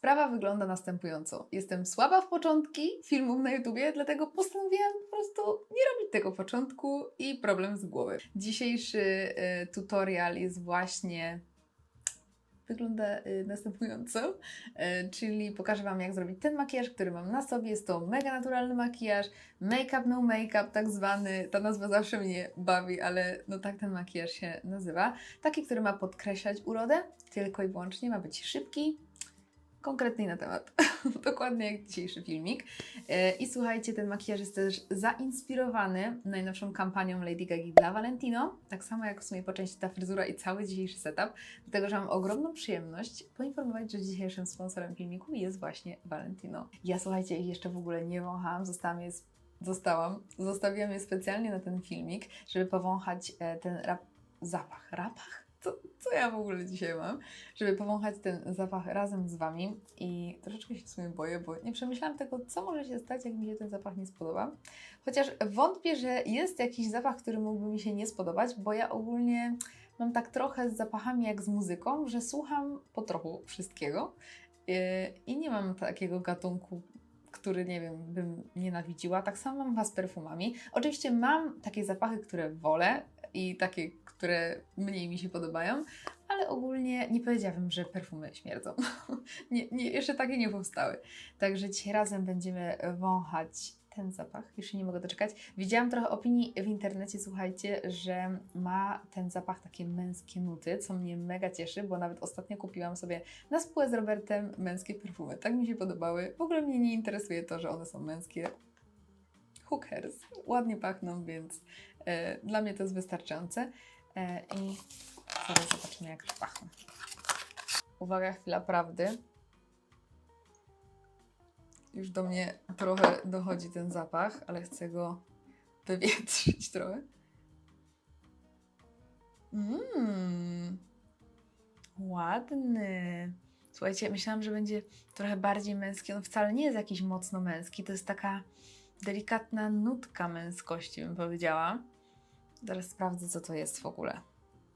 Sprawa wygląda następująco. Jestem słaba w początki filmów na YouTubie, dlatego postanowiłam po prostu nie robić tego początku i problem z głowy. Dzisiejszy tutorial jest właśnie... Wygląda następująco, czyli pokażę Wam, jak zrobić ten makijaż, który mam na sobie. Jest to mega naturalny makijaż, make-up, no make-up tak zwany. Ta nazwa zawsze mnie bawi, ale no tak ten makijaż się nazywa. Taki, który ma podkreślać urodę, tylko i wyłącznie ma być szybki, konkretny na temat. Dokładnie jak dzisiejszy filmik. I słuchajcie, ten makijaż jest też zainspirowany najnowszą kampanią Lady Gagi dla Valentino. Tak samo jak w sumie po części ta fryzura i cały dzisiejszy setup. Dlatego, że mam ogromną przyjemność poinformować, że dzisiejszym sponsorem filmiku jest właśnie Valentino. Ja słuchajcie, ich jeszcze w ogóle nie wąchałam. Zostawiłam je specjalnie na ten filmik, żeby powąchać ten zapach. Rapach? Co ja w ogóle dzisiaj mam, żeby powąchać ten zapach razem z Wami i troszeczkę się w sumie boję, bo nie przemyślałam tego, co może się stać, jak mi się ten zapach nie spodoba. Chociaż wątpię, że jest jakiś zapach, który mógłby mi się nie spodobać, bo ja ogólnie mam tak trochę z zapachami jak z muzyką, że słucham po trochu wszystkiego i nie mam takiego gatunku, który, nie wiem, bym nienawidziła. Tak samo mam z perfumami. Oczywiście mam takie zapachy, które wolę i takie, które mniej mi się podobają, ale ogólnie nie powiedziałabym, że perfumy śmierdzą. Jeszcze takie nie powstały. Także dzisiaj razem będziemy wąchać ten zapach. Już się nie mogę doczekać. Widziałam trochę opinii w internecie, słuchajcie, że ma ten zapach takie męskie nuty, co mnie mega cieszy, bo nawet ostatnio kupiłam sobie na spółę z Robertem męskie perfumy. Tak mi się podobały. W ogóle mnie nie interesuje to, że one są męskie. Who cares? Ładnie pachną, więc dla mnie to jest wystarczające. I zaraz zobaczymy, jak już pachną. Uwaga, chwila prawdy. Już do mnie trochę dochodzi ten zapach, ale chcę go wywietrzyć trochę. Ładny. Słuchajcie, myślałam, że będzie trochę bardziej męski. On wcale nie jest jakiś mocno męski. To jest taka delikatna nutka męskości, bym powiedziała. Zaraz sprawdzę, co to jest w ogóle.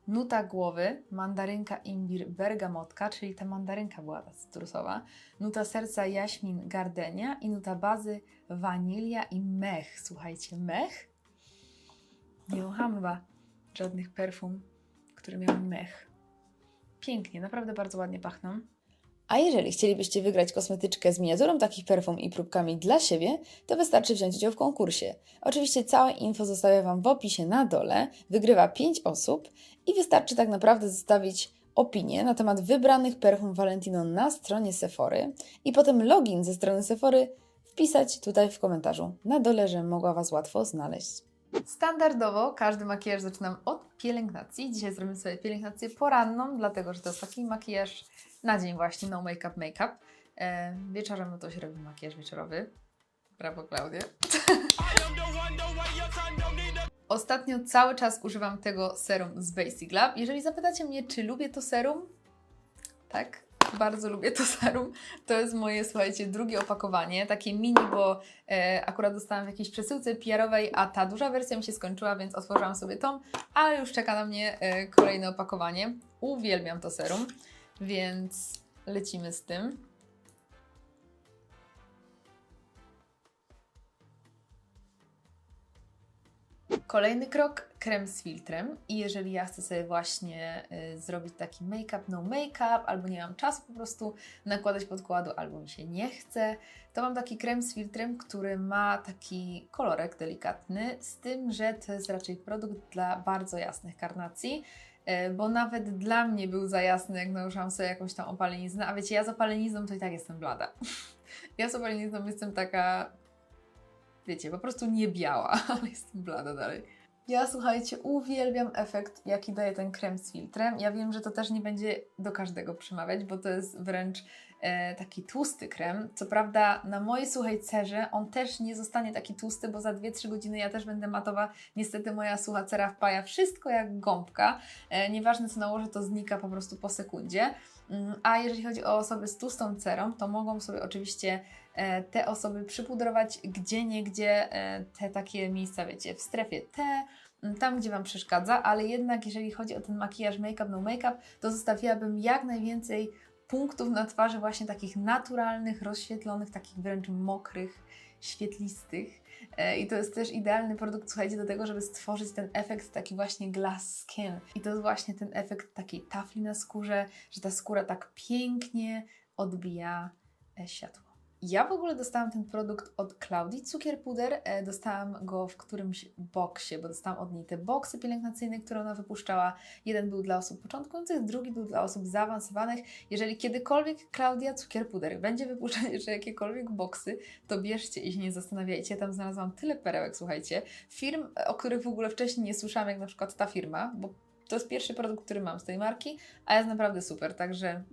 Nuta głowy, mandarynka, imbir, bergamotka, czyli ta mandarynka była ta cytrusowa. Nuta serca, jaśmin, gardenia i nuta bazy, wanilia i mech. Słuchajcie, mech? Nie wącham chyba żadnych perfum, które miały mech. Pięknie, naprawdę bardzo ładnie pachną. A jeżeli chcielibyście wygrać kosmetyczkę z miniaturą takich perfum i próbkami dla siebie, to wystarczy wziąć udział w konkursie. Oczywiście całe info zostawię Wam w opisie na dole. Wygrywa 5 osób i wystarczy tak naprawdę zostawić opinię na temat wybranych perfum Valentino na stronie Sephory i potem login ze strony Sephory wpisać tutaj w komentarzu na dole, że mogła Was łatwo znaleźć. Standardowo każdy makijaż zaczynam od pielęgnacji. Dzisiaj zrobimy sobie pielęgnację poranną, dlatego że to jest taki makijaż na dzień właśnie, no make-up. Wieczorem no to się robi makijaż wieczorowy. Brawo, Klaudia. Ostatnio cały czas używam tego serum z Basic Lab. Jeżeli zapytacie mnie, czy lubię to serum, tak, bardzo lubię to serum. To jest moje, słuchajcie, drugie opakowanie, takie mini, bo akurat dostałam w jakiejś przesyłce PR-owej, a ta duża wersja mi się skończyła, więc otworzyłam sobie tą, ale już czeka na mnie kolejne opakowanie. Uwielbiam to serum, więc lecimy z tym. Kolejny krok, krem z filtrem i jeżeli ja chcę sobie właśnie zrobić taki make-up, no make-up, albo nie mam czasu po prostu nakładać podkładu, albo mi się nie chce, to mam taki krem z filtrem, który ma taki kolorek delikatny, z tym, że to jest raczej produkt dla bardzo jasnych karnacji, bo nawet dla mnie był za jasny, jak nałożyłam sobie jakąś tam opaleniznę, a wiecie, ja z opalenizną to i tak jestem blada. Ja z opalenizną jestem taka... Wiecie, po prostu nie biała, ale jestem blada dalej. Ja, słuchajcie, uwielbiam efekt, jaki daje ten krem z filtrem. Ja wiem, że to też nie będzie do każdego przemawiać, bo to jest wręcz taki tłusty krem. Co prawda na mojej suchej cerze on też nie zostanie taki tłusty, bo za 2-3 godziny ja też będę matowa. Niestety moja sucha cera wpaja wszystko jak gąbka. Nieważne co nałożę, to znika po prostu po sekundzie. A jeżeli chodzi o osoby z tłustą cerą, to mogą sobie oczywiście te osoby przypudrować gdzieniegdzie te takie miejsca, wiecie, w strefie T, tam gdzie Wam przeszkadza, ale jednak jeżeli chodzi o ten makijaż make-up, no make-up, to zostawiłabym jak najwięcej punktów na twarzy właśnie takich naturalnych, rozświetlonych, takich wręcz mokrych, świetlistych. I to jest też idealny produkt, słuchajcie, do tego, żeby stworzyć ten efekt taki właśnie glass skin. I to jest właśnie ten efekt takiej tafli na skórze, że ta skóra tak pięknie odbija światło. Ja w ogóle dostałam ten produkt od Klaudii Cukier Puder. Dostałam go w którymś boksie, bo dostałam od niej te boksy pielęgnacyjne, które ona wypuszczała. Jeden był dla osób początkujących, drugi był dla osób zaawansowanych. Jeżeli kiedykolwiek Klaudia Cukier Puder będzie wypuszczać jeszcze jakiekolwiek boksy, to bierzcie i się nie zastanawiajcie. Ja tam znalazłam tyle perełek, słuchajcie. Firm, o których w ogóle wcześniej nie słyszałam, jak na przykład ta firma, bo to jest pierwszy produkt, który mam z tej marki, a jest naprawdę super, także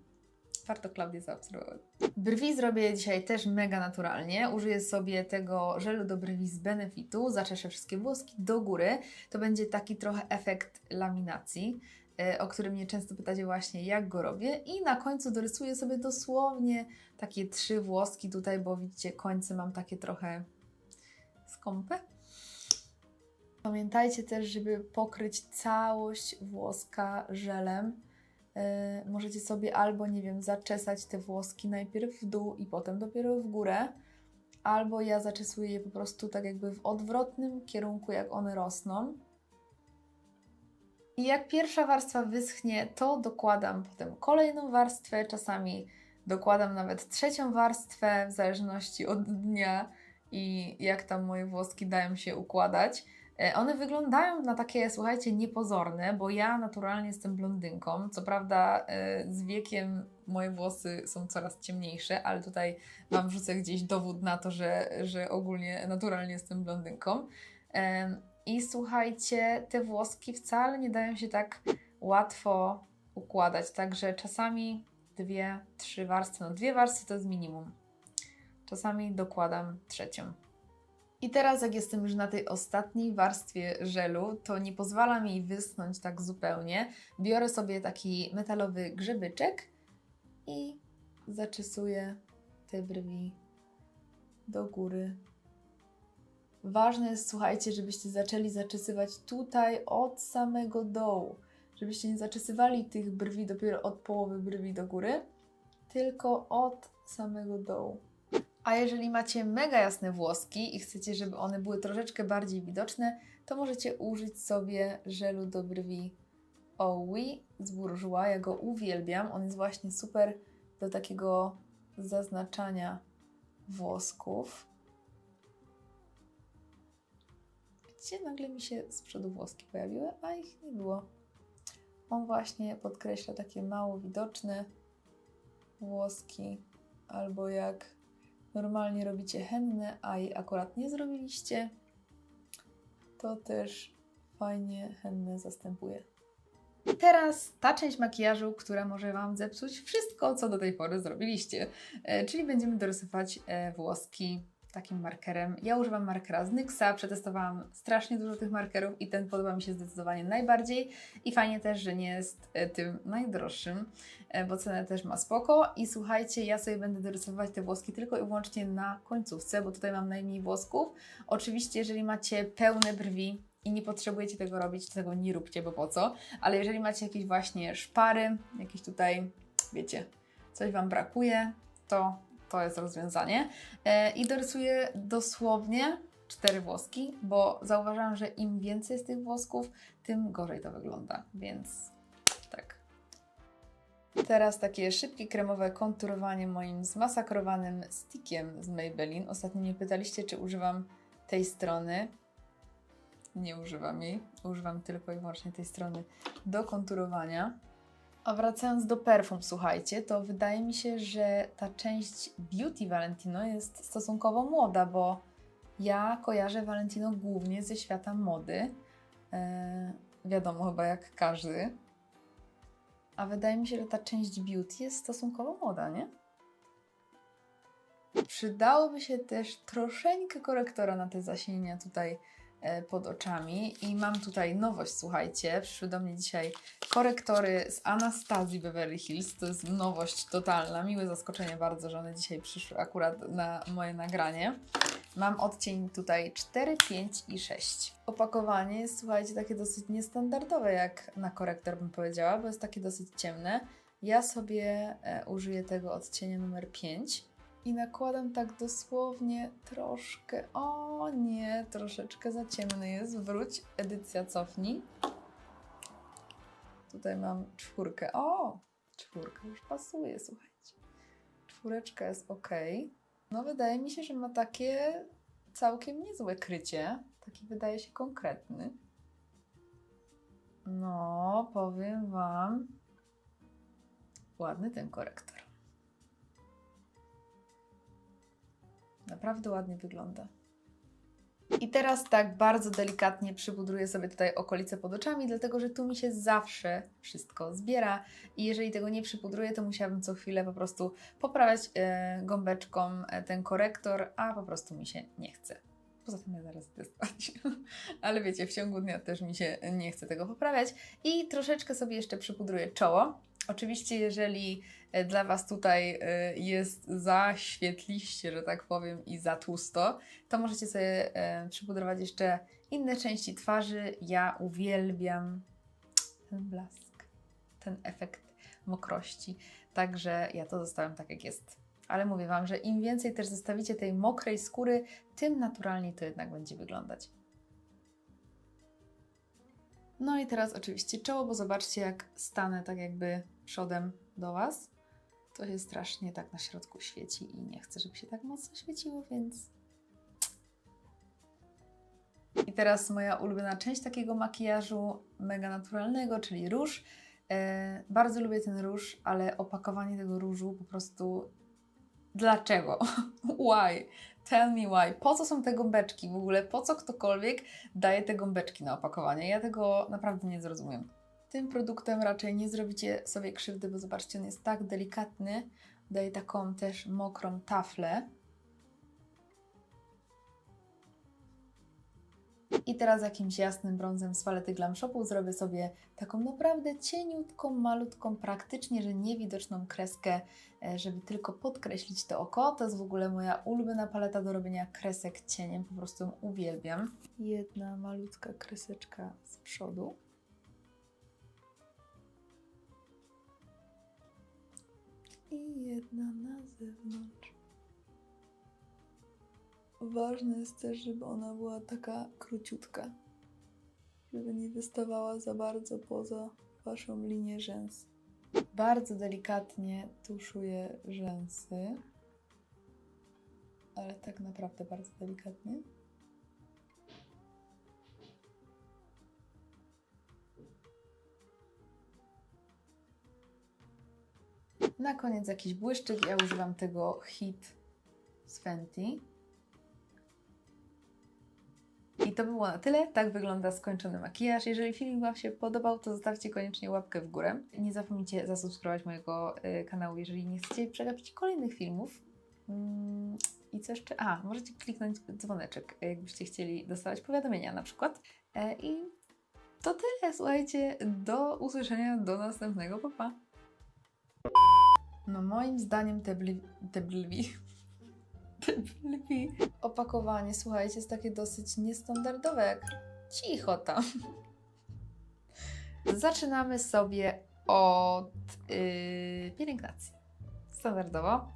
warto Klaudię zaobserwować. Brwi zrobię dzisiaj też mega naturalnie. Użyję sobie tego żelu do brwi z Benefitu. Zaczeszę wszystkie włoski do góry. To będzie taki trochę efekt laminacji, o którym mnie często pytacie właśnie, jak go robię. I na końcu dorysuję sobie dosłownie takie 3 włoski tutaj, bo widzicie, końce mam takie trochę skąpe. Pamiętajcie też, żeby pokryć całość włoska żelem. Możecie sobie albo, nie wiem, zaczesać te włoski najpierw w dół i potem dopiero w górę, albo ja zaczesuję je po prostu tak jakby w odwrotnym kierunku, jak one rosną. I jak pierwsza warstwa wyschnie, to dokładam potem kolejną warstwę, czasami dokładam nawet trzecią warstwę, w zależności od dnia i jak tam moje włoski dają się układać. One wyglądają na takie, słuchajcie, niepozorne, bo ja naturalnie jestem blondynką. Co prawda z wiekiem moje włosy są coraz ciemniejsze, ale tutaj Wam wrzucę gdzieś dowód na to, że ogólnie naturalnie jestem blondynką. I słuchajcie, te włoski wcale nie dają się tak łatwo układać, także czasami 2-3 warstwy, no 2 warstwy to jest minimum. Czasami dokładam trzecią. I teraz, jak jestem już na tej ostatniej warstwie żelu, to nie pozwala mi wyschnąć tak zupełnie. Biorę sobie taki metalowy grzebyczek i zaczesuję te brwi do góry. Ważne jest, słuchajcie, żebyście zaczęli zaczesywać tutaj od samego dołu. Żebyście nie zaczesywali tych brwi dopiero od połowy brwi do góry, tylko od samego dołu. A jeżeli macie mega jasne włoski i chcecie, żeby one były troszeczkę bardziej widoczne, to możecie użyć sobie żelu do brwi OUI z Bourjois. Ja go uwielbiam. On jest właśnie super do takiego zaznaczania włosków. Gdzie nagle mi się z przodu włoski pojawiły, a ich nie było. On właśnie podkreśla takie mało widoczne włoski, albo jak normalnie robicie hennę, a jej akurat nie zrobiliście, to też fajnie hennę zastępuje. Teraz ta część makijażu, która może Wam zepsuć wszystko, co do tej pory zrobiliście. Czyli będziemy dorysować włoski takim markerem. Ja używam markera z NYXa, przetestowałam strasznie dużo tych markerów i ten podoba mi się zdecydowanie najbardziej. I fajnie też, że nie jest tym najdroższym, bo cenę też ma spoko. I słuchajcie, ja sobie będę dorysować te włoski tylko i wyłącznie na końcówce, bo tutaj mam najmniej włosków. Oczywiście, jeżeli macie pełne brwi i nie potrzebujecie tego robić, to tego nie róbcie, bo po co? Ale jeżeli macie jakieś właśnie szpary, jakieś tutaj, wiecie, coś Wam brakuje, to jest rozwiązanie. I dorysuję dosłownie 4 włoski, bo zauważyłam, że im więcej jest tych włosków, tym gorzej to wygląda, więc tak. Teraz takie szybkie kremowe konturowanie moim zmasakrowanym stickiem z Maybelline. Ostatnio mnie pytaliście, czy używam tej strony. Nie używam jej. Używam tylko i wyłącznie tej strony do konturowania. A wracając do perfum, słuchajcie, to wydaje mi się, że ta część Beauty Valentino jest stosunkowo młoda, bo ja kojarzę Valentino głównie ze świata mody. Wiadomo chyba jak każdy. A wydaje mi się, że ta część Beauty jest stosunkowo młoda, nie? Przydałoby się też troszeczkę korektora na te zasienienia tutaj pod oczami i mam tutaj nowość, słuchajcie, przyszły do mnie dzisiaj korektory z Anastazji Beverly Hills, to jest nowość totalna, miłe zaskoczenie bardzo, że one dzisiaj przyszły akurat na moje nagranie. Mam odcień tutaj 4, 5 i 6. Opakowanie jest, słuchajcie, takie dosyć niestandardowe jak na korektor bym powiedziała, bo jest takie dosyć ciemne. Ja sobie użyję tego odcienia numer 5 i nakładam tak dosłownie troszkę. O nie, troszeczkę za ciemny jest. Wróć, edycja cofnij. Tutaj mam 4. O, 4 już pasuje, słuchajcie. 4 jest ok. No wydaje mi się, że ma takie całkiem niezłe krycie. Taki wydaje się konkretny. No, powiem Wam. Ładny ten korektor. Naprawdę ładnie wygląda. I teraz tak bardzo delikatnie przypudruję sobie tutaj okolice pod oczami, dlatego że tu mi się zawsze wszystko zbiera i jeżeli tego nie przypudruję, to musiałabym co chwilę po prostu poprawiać gąbeczką ten korektor, a po prostu mi się nie chce. Poza tym ja zaraz idę spać. Ale wiecie, w ciągu dnia też mi się nie chce tego poprawiać. I troszeczkę sobie jeszcze przypudruję czoło. Oczywiście, jeżeli dla Was tutaj jest za świetliście, że tak powiem, i za tłusto, to możecie sobie przypudrować jeszcze inne części twarzy. Ja uwielbiam ten blask, ten efekt mokrości. Także ja to zostawiam tak, jak jest. Ale mówię Wam, że im więcej też zostawicie tej mokrej skóry, tym naturalniej to jednak będzie wyglądać. No i teraz oczywiście czoło, bo zobaczcie, jak stanę tak jakby przodem do Was. To się strasznie tak na środku świeci i nie chcę, żeby się tak mocno świeciło, więc... I teraz moja ulubiona część takiego makijażu mega naturalnego, czyli róż. Bardzo lubię ten róż, ale opakowanie tego różu po prostu... Dlaczego? Why? Tell me why. Po co są te gąbeczki w ogóle? Po co ktokolwiek daje te gąbeczki na opakowanie? Ja tego naprawdę nie zrozumiem. Tym produktem raczej nie zrobicie sobie krzywdy, bo zobaczcie, on jest tak delikatny. Daje taką też mokrą taflę. I teraz jakimś jasnym brązem z palety Glam Shopu zrobię sobie taką naprawdę cieniutką, malutką, praktycznie, że niewidoczną kreskę, żeby tylko podkreślić to oko. To jest w ogóle moja ulubiona paleta do robienia kresek cieniem, po prostu ją uwielbiam. Jedna malutka kreseczka z przodu. I jedna na zewnątrz. Ważne jest też, żeby ona była taka króciutka, żeby nie wystawała za bardzo poza Waszą linię rzęs. Bardzo delikatnie tuszuję rzęsy, ale tak naprawdę bardzo delikatnie. Na koniec jakiś błyszczyk. Ja używam tego Hit z Fenty. I to było na tyle. Tak wygląda skończony makijaż. Jeżeli film Wam się podobał, to zostawcie koniecznie łapkę w górę. Nie zapomnijcie zasubskrybować mojego kanału, jeżeli nie chcecie przegapić kolejnych filmów. I co jeszcze? Możecie kliknąć dzwoneczek, jakbyście chcieli dostawać powiadomienia na przykład. I to tyle. Słuchajcie, do usłyszenia, do następnego. Pa, pa. No moim zdaniem te blwi opakowanie, słuchajcie, jest takie dosyć niestandardowe, jak cicho tam. Zaczynamy sobie od pielęgnacji. Standardowo.